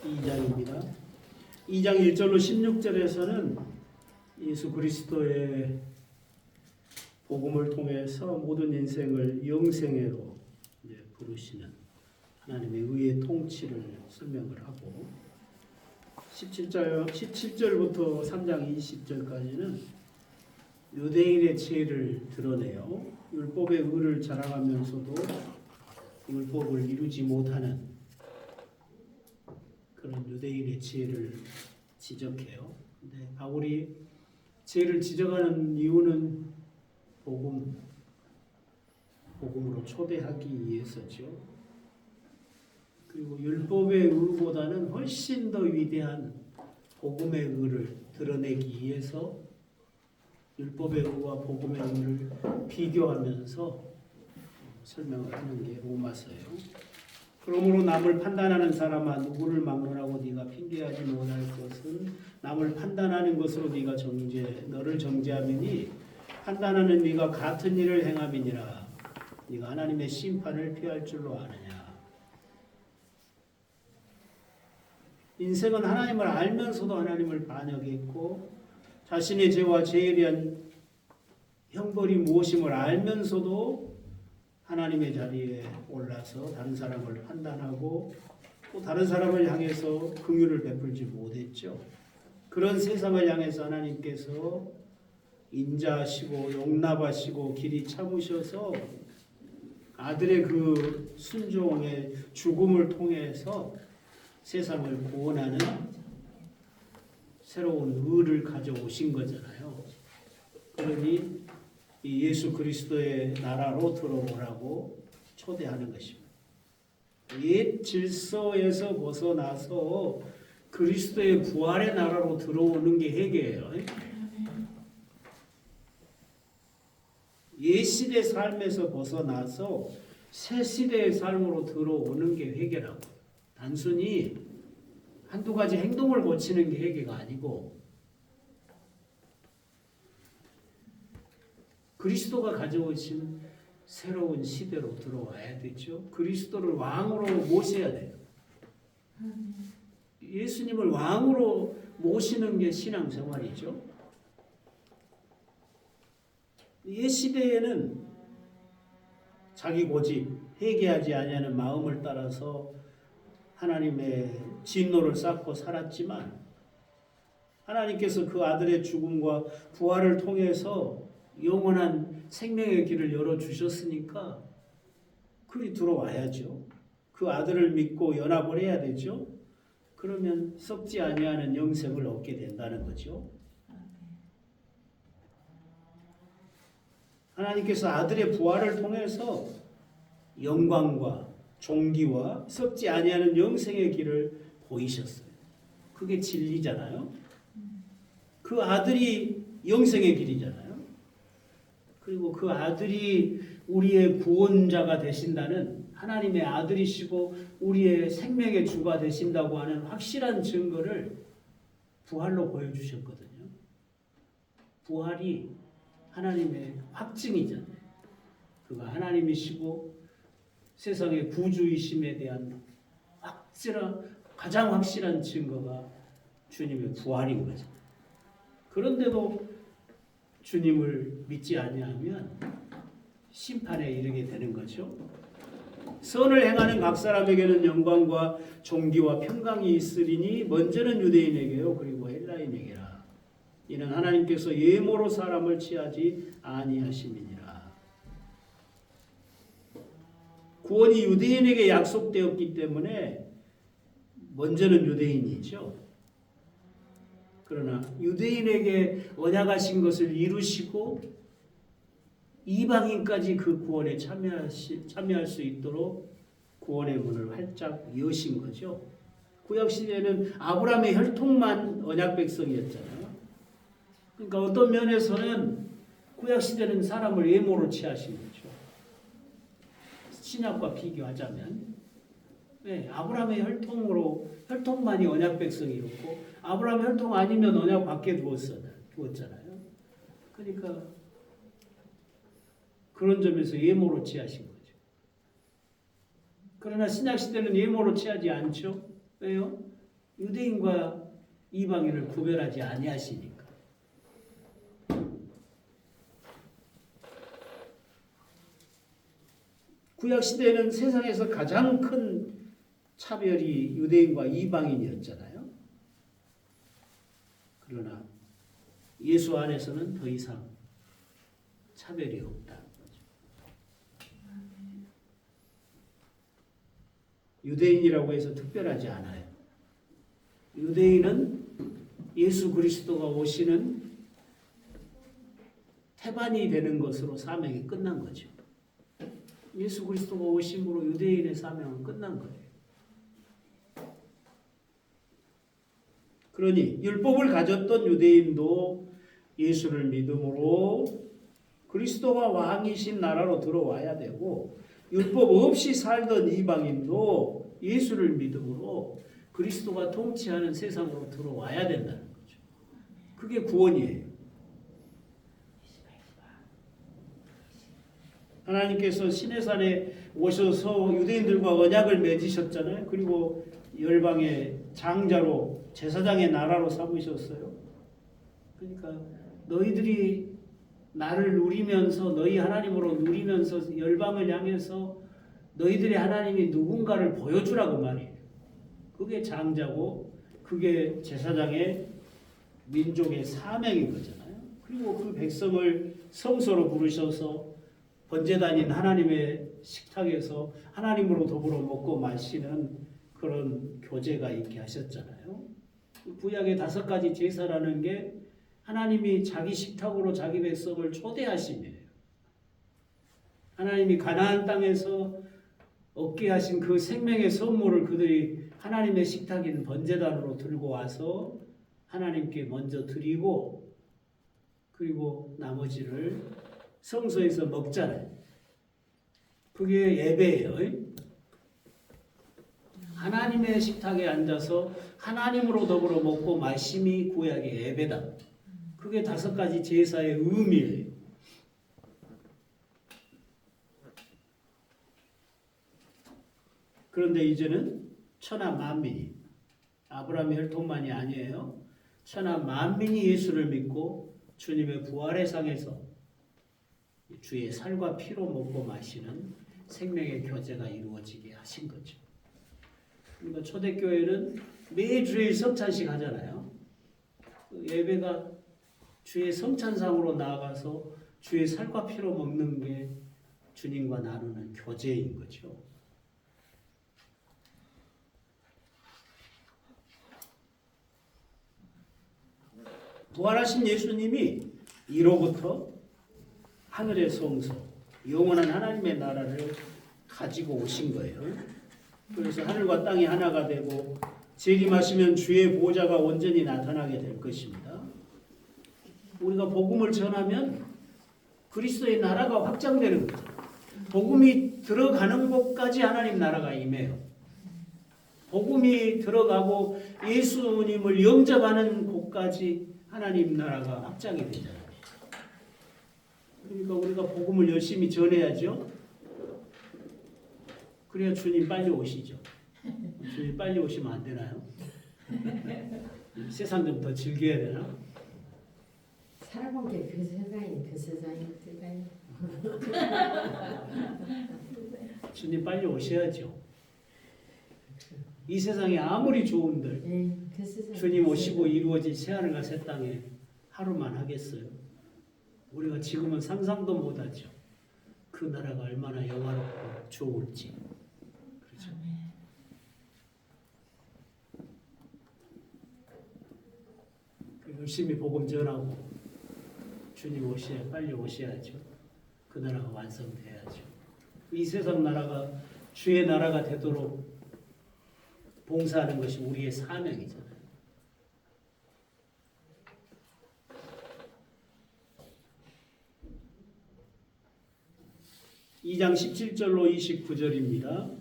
2장입니다. 2장 1절로 16절에서는 예수 그리스도의 복음을 통해서 모든 인생을 영생애로 부르시는 하나님의 의의 통치를 설명을 하고 17절부터 3장 20절까지는 유대인의 지혜를 드러내요. 율법의 의를 자랑하면서도 율법을 이루지 못하는 그런 유대인의 지혜를 지적해요. 근데 바울이 지혜를 지적하는 이유는 복음으로 초대하기 위해서죠. 그리고 율법의 의보다는 훨씬 더 위대한 복음의 의를 드러내기 위해서 율법의 의와 복음의 의를 비교하면서 설명을 하는 게 로마서예요. 그러므로 남을 판단하는 사람아 누구를 막론하고 네가 핑계하지 못할 것은 남을 판단하는 것으로 너를 정죄하미니 판단하는 네가 같은 일을 행함이니라. 네가 하나님의 심판을 피할 줄로 아느냐. 인생은 하나님을 알면서도 하나님을 반역했고 자신의 죄와 죄에 대한 형벌이 무엇임을 알면서도 하나님의 자리에 올라서 다른 사람을 판단하고 또 다른 사람을 향해서 긍휼을 베풀지 못했죠. 그런 세상을 향해서 하나님께서 인자하시고 용납하시고 길이 참으셔서 아들의 그 순종의 죽음을 통해서 세상을 구원하는 새로운 의를 가져오신 거잖아요. 그러니 이 예수 그리스도의 나라로 들어오라고 초대하는 것입니다. 옛 질서에서 벗어나서 그리스도의 부활의 나라로 들어오는 게 회개예요. 옛 시대 삶에서 벗어나서 새 시대의 삶으로 들어오는 게 회개라고. 단순히 한두 가지 행동을 고치는 게 회개가 아니고 그리스도가 가져오신 새로운 시대로 들어와야 되죠. 그리스도를 왕으로 모셔야 돼요. 예수님을 왕으로 모시는 게 신앙생활이죠. 이 시대에는 자기 고집, 회개하지 아니하는 마음을 따라서 하나님의 진노를 쌓고 살았지만 하나님께서 그 아들의 죽음과 부활을 통해서 영원한 생명의 길을 열어주셨으니까 그리 들어와야죠. 그 아들을 믿고 연합을 해야 되죠. 그러면 썩지 아니하는 영생을 얻게 된다는 거죠. 하나님께서 아들의 부활을 통해서 영광과 존귀와 썩지 아니하는 영생의 길을 보이셨어요. 그게 진리잖아요. 그 아들이 영생의 길이잖아요. 그리고 그 아들이 우리의 구원자가 되신다는 하나님의 아들이시고 우리의 생명의 주가 되신다고 하는 확실한 증거를 부활로 보여주셨거든요. 부활이 하나님의 확증이잖아요. 그가 하나님이시고 세상의 구주이심에 대한 가장 확실한 증거가 주님의 부활인 거죠. 그런데도 주님을 믿지 아니하면 심판에 이르게 되는 거죠. 선을 행하는 각 사람에게는 영광과 존귀와 평강이 있으리니 먼저는 유대인에게요 그리고 헬라인에게라. 이는 하나님께서 예모로 사람을 취하지 아니하심이니라. 구원이 유대인에게 약속되었기 때문에 먼저는 유대인이죠. 그러나 유대인에게 언약하신 것을 이루시고 이방인까지 그 구원에 참여할 수 있도록 구원의 문을 활짝 여신 거죠. 구약시대에는 아브라함의 혈통만 언약 백성이었잖아요. 그러니까 어떤 면에서는 구약시대는 사람을 예모로 취하신 거죠. 신약과 비교하자면 아브라함의 혈통만이 언약 백성이었고 아브라함 혈통 아니면 언약 밖에 두었잖아요. 그러니까 그런 점에서 예모로 취하신 거죠. 그러나 신약 시대는 예모로 취하지 않죠. 왜요? 유대인과 이방인을 구별하지 아니하시니까. 구약 시대에는 세상에서 가장 큰 차별이 유대인과 이방인이었잖아요. 그러나 예수 안에서는 더 이상 차별이 없다. 유대인이라고 해서 특별하지 않아요. 유대인은 예수 그리스도가 오시는 태반이 되는 것으로 사명이 끝난 거죠. 예수 그리스도가 오심으로 유대인의 사명은 끝난 거예요. 그러니 율법을 가졌던 유대인도 예수를 믿음으로 그리스도가 왕이신 나라로 들어와야 되고, 율법 없이 살던 이방인도 예수를 믿음으로 그리스도가 통치하는 세상으로 들어와야 된다는 거죠. 그게 구원이에요. 하나님께서 시내산에 오셔서 유대인들과 언약을 맺으셨잖아요. 그리고 열방의 장자로 제사장의 나라로 삼으셨어요. 그러니까 너희들이 나를 누리면서, 너희 하나님으로 누리면서 열방을 향해서 너희들의 하나님이 누군가를 보여주라고 말이에요. 그게 장자고 그게 제사장의 민족의 사명인 거잖아요. 그리고 그 백성을 성소로 부르셔서 번제단인 하나님의 식탁에서 하나님으로 더불어 먹고 마시는 그런 교제가 있게 하셨잖아요. 구약의 5가지 제사라는 게 하나님이 자기 식탁으로 자기 백성을 초대하심이에요. 하나님이 가나안 땅에서 얻게 하신 그 생명의 선물을 그들이 하나님의 식탁인 번제단으로 들고 와서 하나님께 먼저 드리고, 그리고 나머지를 성소에서 먹잖아요. 그게 예배예요. 하나님의 식탁에 앉아서 하나님으로 더불어 먹고 마심이 구약의 예배다. 그게 5가지 제사의 의미예요. 그런데 이제는 천하 만민이, 아브라함의 혈통만이 아니에요. 천하 만민이 예수를 믿고 주님의 부활의 상에서 주의 살과 피로 먹고 마시는 생명의 교제가 이루어지게 하신 거죠. 그러니까 초대교회는 매주일 성찬식 하잖아요. 그 예배가 주의 성찬상으로 나아가서 주의 살과 피로 먹는 게 주님과 나누는 교제인 거죠. 부활하신 예수님이 이로부터 하늘의 성소, 영원한 하나님의 나라를 가지고 오신 거예요. 그래서 하늘과 땅이 하나가 되고 재림하시면 주의 보좌가 온전히 나타나게 될 것입니다. 우리가 복음을 전하면 그리스도의 나라가 확장되는 거죠. 복음이 들어가는 곳까지 하나님 나라가 임해요. 복음이 들어가고 예수님을 영접하는 곳까지 하나님 나라가 확장이 되잖아요. 그러니까 우리가 복음을 열심히 전해야죠. 그래야 주님 빨리 오시죠. 주님 빨리 오시면 안 되나요? 세상 좀 더 즐겨야 되나? 살아본 게 그 세상이 어떨까요? 주님 빨리 오셔야죠. 이 세상이 아무리 좋은들 그 주님 오시고 이루어질 새하늘과 새 땅에 하루만 하겠어요? 우리가 지금은 상상도 못하죠. 그 나라가 얼마나 영화롭고 좋을지. 그렇죠? 열심히 복음 전하고 주님 오셔야, 빨리 오셔야죠. 그 나라가 완성돼야죠. 이 세상 나라가 주의 나라가 되도록 봉사하는 것이 우리의 사명이잖아요. 2장 17절로 29절입니다.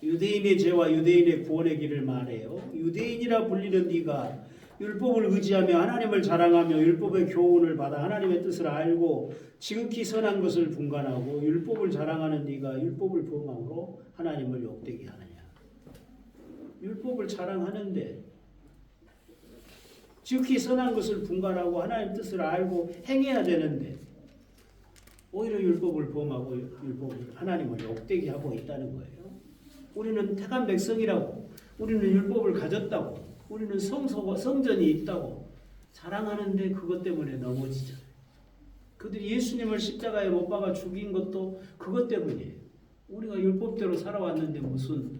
유대인의 죄와 유대인의 구원의 길을 말해요. 유대인이라 불리는 네가 율법을 의지하며 하나님을 자랑하며 율법의 교훈을 받아 하나님의 뜻을 알고 지극히 선한 것을 분간하고 율법을 자랑하는 네가 율법을 범함으로 하나님을 욕되게 하느냐. 율법을 자랑하는데 지극히 선한 것을 분간하고 하나님 뜻을 알고 행해야 되는데 오히려 율법을 범하고 율법을 하나님을 욕되게 하고 있다는 거예요. 우리는 택한 백성이라고, 우리는 율법을 가졌다고, 우리는 성전이 있다고 자랑하는데 그것 때문에 넘어지잖아요. 그들이 예수님을 십자가에 못 박아 죽인 것도 그것 때문이에요. 우리가 율법대로 살아왔는데 무슨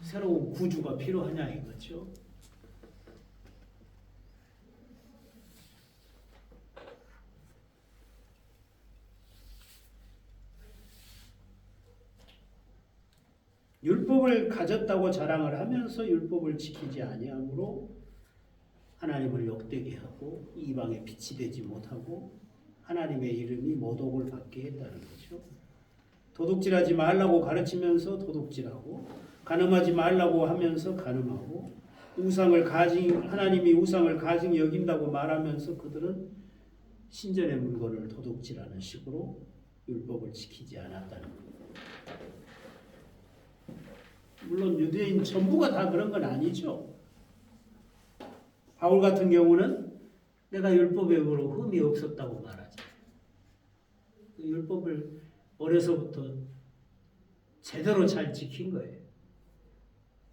새로운 구주가 필요하냐 이거죠. 율법을 가졌다고 자랑을 하면서 율법을 지키지 아니함으로 하나님을 욕되게 하고 이방에 빛이 되지 못하고 하나님의 이름이 모독을 받게 했다는 거죠. 도둑질하지 말라고 가르치면서 도둑질하고 간음하지 말라고 하면서 간음하고 하나님이 우상을 가증히 여긴다고 말하면서 그들은 신전의 물건을 도둑질하는 식으로 율법을 지키지 않았다는 거예요. 물론 유대인 전부가 다 그런 건 아니죠. 바울 같은 경우는 내가 율법에 흠이 없었다고 말하죠. 율법을 어려서부터 제대로 잘 지킨 거예요.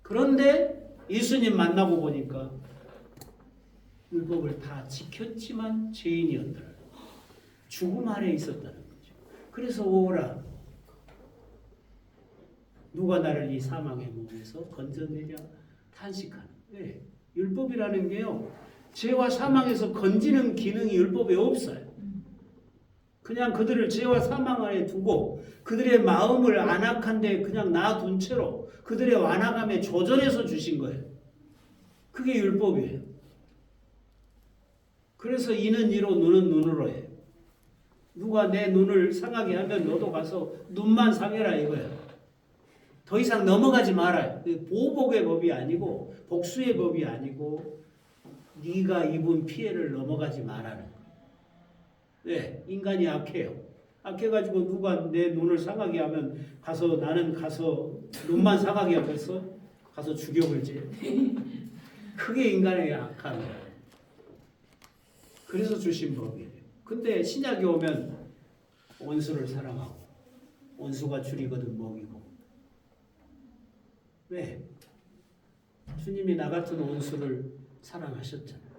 그런데 예수님 만나고 보니까 율법을 다 지켰지만 죄인이었더라. 죽음 아래 있었다는 거죠. 그래서 오라. 누가 나를 이 사망의 몸에서 건져내랴 탄식하는. 왜? 율법이라는 게요. 죄와 사망에서 건지는 기능이 율법에 없어요. 그냥 그들을 죄와 사망 안에 두고 그들의 마음을 안악한데 그냥 놔둔 채로 그들의 완악함에 조절해서 주신 거예요. 그게 율법이에요. 그래서 이는 이로 눈은 눈으로 해요. 누가 내 눈을 상하게 하면 너도 가서 눈만 상해라 이거예요. 더 이상 넘어가지 말아요. 보복의 법이 아니고 복수의 법이 아니고 네가 입은 피해를 넘어가지 말라는 거예요. 왜? 인간이 악해요. 악해가지고 누가 내 눈을 상하게 하면 나는 가서 눈만 상하게 하면서 가서 죽여버리지. 그게 인간의 악한 거예요. 그래서 주신 법이에요. 근데 신약에 오면 원수를 사랑하고 원수가 줄이거든 먹이고. 왜? 주님이 나 같은 원수를 사랑하셨잖아요.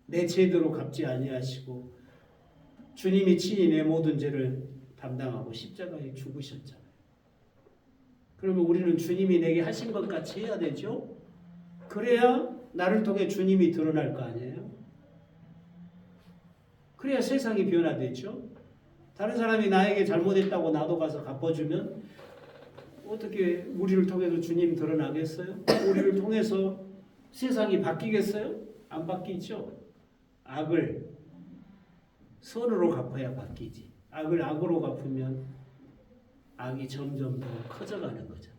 내 죄대로 갚지 아니하시고 주님이 친히 내 모든 죄를 담당하고 십자가에 죽으셨잖아요. 그러면 우리는 주님이 내게 하신 것 같이 해야 되죠? 그래야 나를 통해 주님이 드러날 거 아니에요? 그래야 세상이 변화되죠? 다른 사람이 나에게 잘못했다고 나도 가서 갚아주면 어떻게 우리를 통해서 주님 드러나겠어요? 우리를 통해서 세상이 바뀌겠어요? 안 바뀌죠? 악을 선으로 갚아야 바뀌지. 악을 악으로 갚으면 악이 점점 더 커져가는 거죠.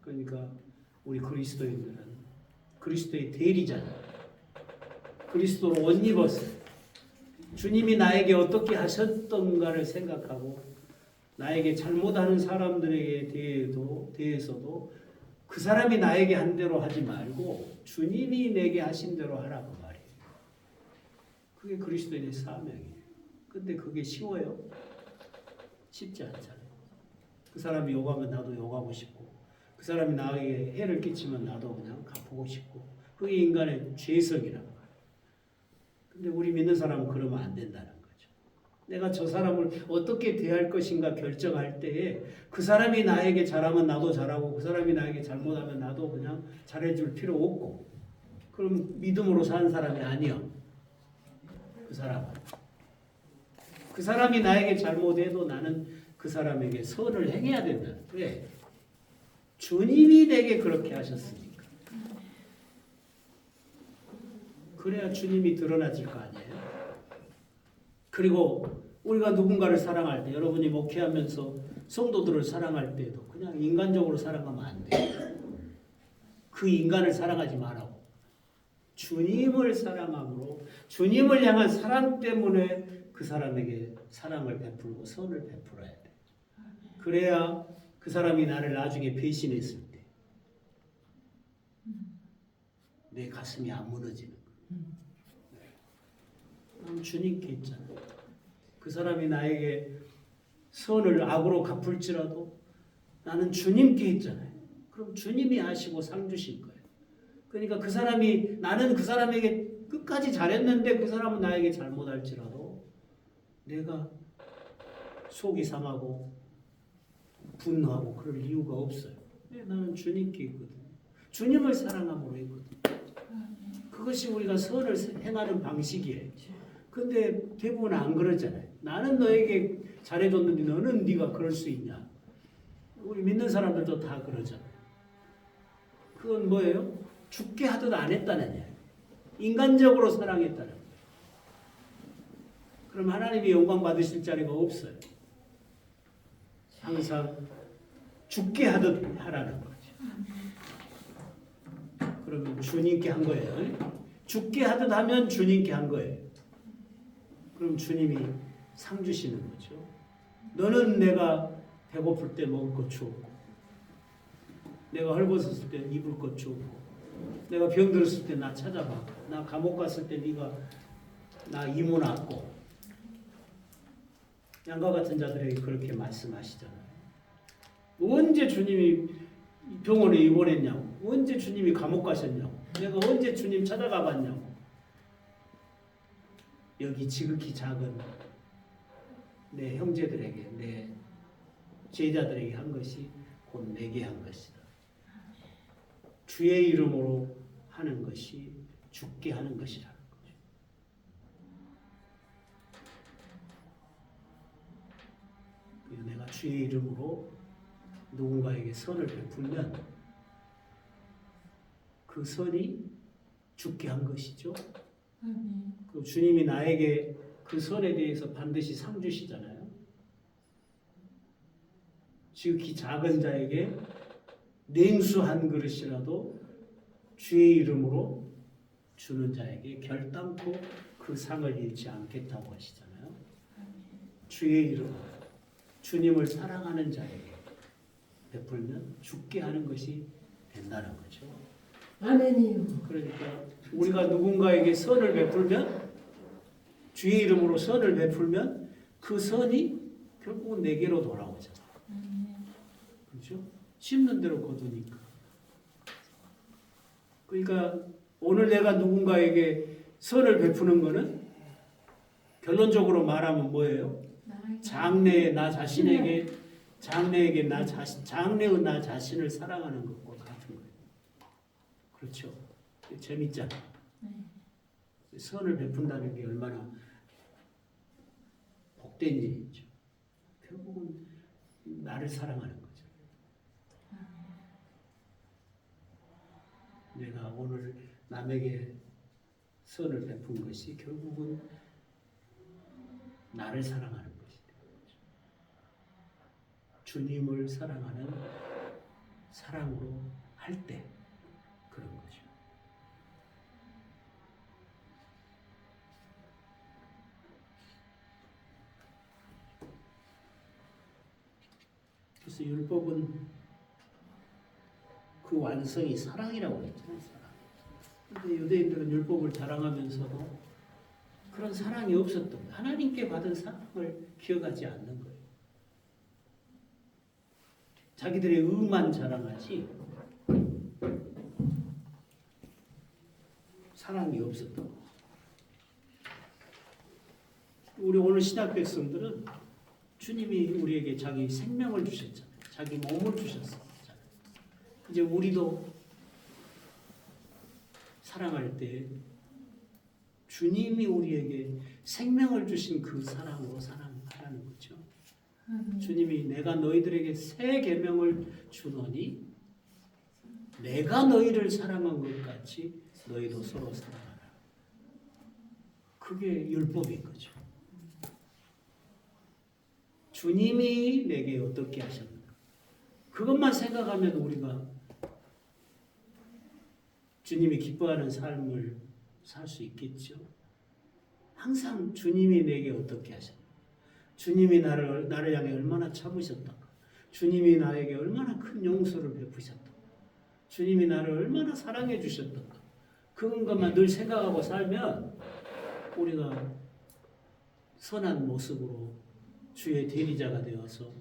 그러니까 우리 그리스도인들은 그리스도의 대리자예요. 그리스도로 옷 입었어요. 주님이 나에게 어떻게 하셨던가를 생각하고 나에게 잘못하는 사람들에게 대해서도 그 사람이 나에게 한 대로 하지 말고 주님이 내게 하신 대로 하라고 말이에요. 그게 그리스도인의 사명이에요. 근데 그게 쉬워요? 쉽지 않잖아요. 그 사람이 욕하면 나도 욕하고 싶고 그 사람이 나에게 해를 끼치면 나도 그냥 갚고 싶고 그게 인간의 죄성이란 말이에요. 근데 우리 믿는 사람은 그러면 안 된다는 거죠. 내가 저 사람을 어떻게 대할 것인가 결정할 때에 그 사람이 나에게 잘하면 나도 잘하고 그 사람이 나에게 잘못하면 나도 그냥 잘해줄 필요 없고 그럼 믿음으로 사는 사람이 아니요. 그 사람은. 그 사람이 나에게 잘못해도 나는 그 사람에게 선을 행해야 된다. 왜? 주님이 내게 그렇게 하셨으니까. 그래야 주님이 드러나질 거 아니에요. 그리고 우리가 누군가를 사랑할 때 여러분이 목회하면서 성도들을 사랑할 때도 그냥 인간적으로 사랑하면 안 돼요. 그 인간을 사랑하지 말라고. 주님을 사랑함으로 주님을 향한 사랑 때문에 그 사람에게 사랑을 베풀고 선을 베풀어야 돼. 그래야 그 사람이 나를 나중에 배신했을 때 내 가슴이 안 무너지는 거예요. 난 주님께 있잖아요. 그 사람이 나에게 선을 악으로 갚을지라도 나는 주님께 있잖아요. 그럼 주님이 하시고 상 주실 거예요. 그러니까 그 사람이 나는 그 사람에게 끝까지 잘했는데 그 사람은 나에게 잘못할지라도 내가 속이 상하고 분노하고 그럴 이유가 없어요. 나는 주님께 있거든요. 주님을 사랑함으로 있거든요. 그것이 우리가 선을 행하는 방식이에요. 근데 대부분 안 그러잖아요. 나는 너에게 잘해줬는데 너는 네가 그럴 수 있냐? 우리 믿는 사람들도 다 그러잖아요. 그건 뭐예요? 죽게 하듯 안 했다는 얘기예요. 인간적으로 사랑했다는 거예요. 그럼 하나님이 영광 받으실 자리가 없어요. 항상 죽게 하듯 하라는 거죠. 그러면 주님께 한 거예요. 죽게 하듯 하면 주님께 한 거예요. 그럼 주님이 상 주시는 거죠. 너는 내가 배고플 때 먹을 것 주었고, 내가 헐벗었을 때 입을 것 주었고, 내가 병들었을 때 나 찾아봐. 나 감옥 갔을 때 네가 나 이모 낳았고, 양과 같은 자들에게 그렇게 말씀하시잖아요. 언제 주님이 병원에 입원했냐고, 언제 주님이 감옥 가셨냐고, 내가 언제 주님 찾아가 봤냐고. 여기 지극히 작은 내 형제들에게, 내 제자들에게 한 것이 곧 내게 한 것이다. 주의 이름으로 하는 것이 죽게 하는 것이라는 거죠. 내가 주의 이름으로 누군가에게 선을 베풀면 그 선이 죽게 한 것이죠. 그 주님이 나에게 그 선에 대해서 반드시 상 주시잖아요. 지극히 작은 자에게 냉수 한 그릇이라도 주의 이름으로 주는 자에게 결단코 그 상을 잃지 않겠다고 하시잖아요. 주의 이름으로 주님을 사랑하는 자에게 베풀면 죽게 하는 것이 된다는 거죠. 아멘이요. 그러니까 우리가 누군가에게 선을 베풀면, 주의 이름으로 선을 베풀면 그 선이 결국은 내게로 돌아오잖아요. 그렇죠? 심는 대로 거두니까. 그러니까 오늘 내가 누군가에게 선을 베푸는 것은 결론적으로 말하면 뭐예요? 장래의 나 자신에게, 장래의 나 자신을 사랑하는 것과 같은 거예요. 그렇죠? 재밌잖아. 선을 베푼다는 게 얼마나 복된 일이죠. 결국은 나를 사랑하는 거죠. 내가 오늘 남에게 선을 베푼 것이 결국은 나를 사랑하는 것이 되는 거죠. 주님을 사랑하는 사랑으로 할 때 그런 거죠. 그래서 율법은 그 완성이 사랑이라고 했잖아요. 사랑. 그런데 유대인들은 율법을 자랑하면서도 그런 사랑이 없었던 거예요. 하나님께 받은 사랑을 기억하지 않는 거예요. 자기들의 의만 자랑하지 사랑이 없었던 거예요. 우리 오늘 신약 백성들은 주님이 우리에게 자기 생명을 주셨잖아요. 자기 몸을 주셨잖아요. 이제 우리도 사랑할 때 주님이 우리에게 생명을 주신 그 사랑으로 사랑하라는 거죠. 주님이 내가 너희들에게 새 계명을 주노니 내가 너희를 사랑한 것 같이 너희도 서로 사랑하라. 그게 율법인 거죠. 주님이 내게 어떻게 하셨는가. 그것만 생각하면 우리가 주님이 기뻐하는 삶을 살 수 있겠죠. 항상 주님이 내게 어떻게 하셨는가. 주님이 나를 향해 얼마나 참으셨던가. 주님이 나에게 얼마나 큰 용서를 베푸셨던가, 주님이 나를 얼마나 사랑해 주셨던가, 그런 것만 늘 생각하고 살면 우리가 선한 모습으로 주의 대리자가 되어서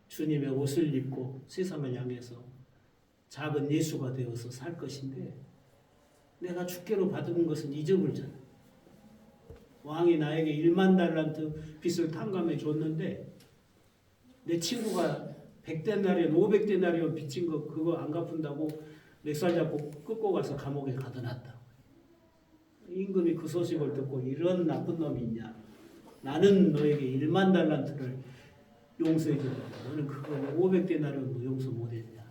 주님의 옷을 입고 세상을 향해서 작은 예수가 되어서 살 것인데, 내가 주께로 받은 것은 잊어버리잖아. 왕이 나에게 1만 달란트 빚을 탕감해 줬는데 내 친구가 100데나리온 500데나리온 빚진 거 그거 안 갚은다고 멱살 잡고 끌고 가서 감옥에 가둬놨다. 임금이 그 소식을 듣고 이런 나쁜 놈이 있냐, 나는 너에게 1만 달란트를 용서해 줬는데 너는 그거 500데나리온도 용서 못했냐,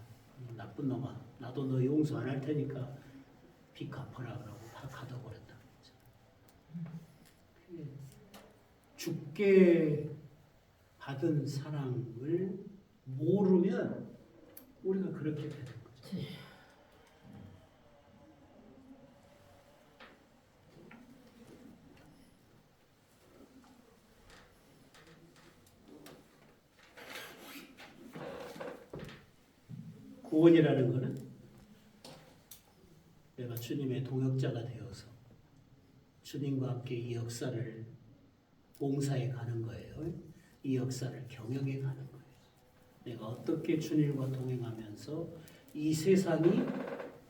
나쁜 놈아, 나도 너 용서 안 할 테니까 빚 갚아라 그러고 다 가둬버렸다. 주께 받은 사랑을 모르면 우리가 그렇게 되는 거죠. 구원이라는 것은 내가 주님의 동역자가 되어서 주님과 함께 이 역사를 봉사해 가는 거예요. 이 역사를 경영해 가는 거예요. 내가 어떻게 주님과 동행하면서 이 세상이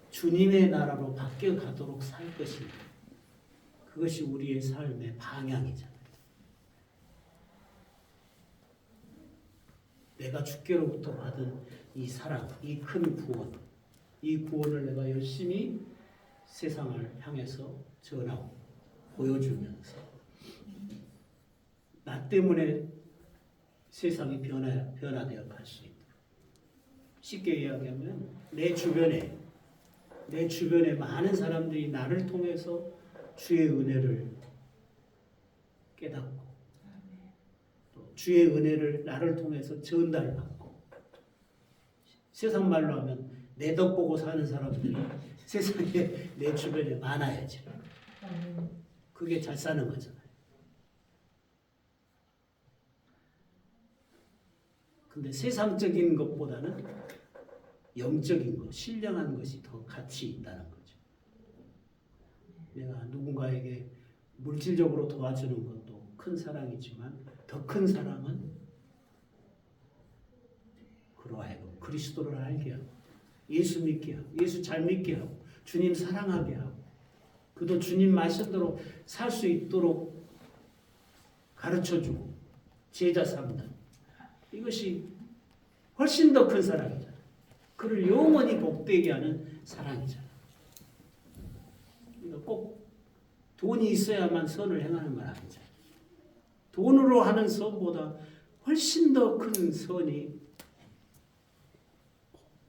주님의 나라로 바뀌어 가도록 살 것인가. 그것이 우리의 삶의 방향이잖아요. 내가 주께로부터 받은 이 사랑, 이 큰 구원, 이 구원을 내가 열심히 세상을 향해서 전하고 보여주면서 나 때문에 세상이 변화되어 갈 수 있도록, 쉽게 이야기하면 내 주변에 많은 사람들이 나를 통해서 주의 은혜를 깨닫고 또 주의 은혜를 나를 통해서 전달받고, 세상 말로 하면 내 덕 보고 사는 사람들이 세상에 내 주변에 많아야지. 그게 잘 사는 거잖아요. 근데 세상적인 것보다는 영적인 것, 신령한 것이 더 가치 있다는 거죠. 내가 누군가에게 물질적으로 도와주는 것도 큰 사랑이지만 더 큰 사랑은 그러하여금 그리스도를 알게 하고 예수 믿게 하고 예수 잘 믿게 하고 주님 사랑하게 하고 그도 주님 말씀대로 살 수 있도록 가르쳐주고 제자 삼는, 이것이 훨씬 더 큰 사랑이잖아. 그를 영원히 복되게 하는 사랑이잖아. 그러니까 꼭 돈이 있어야만 선을 행하는 건 아니잖아. 돈으로 하는 선보다 훨씬 더 큰 선이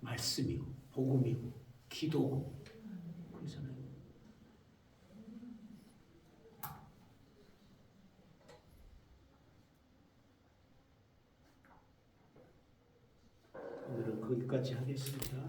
말씀이고 복음이고 기도고 그러잖아요. 오늘은 거기까지 하겠습니다.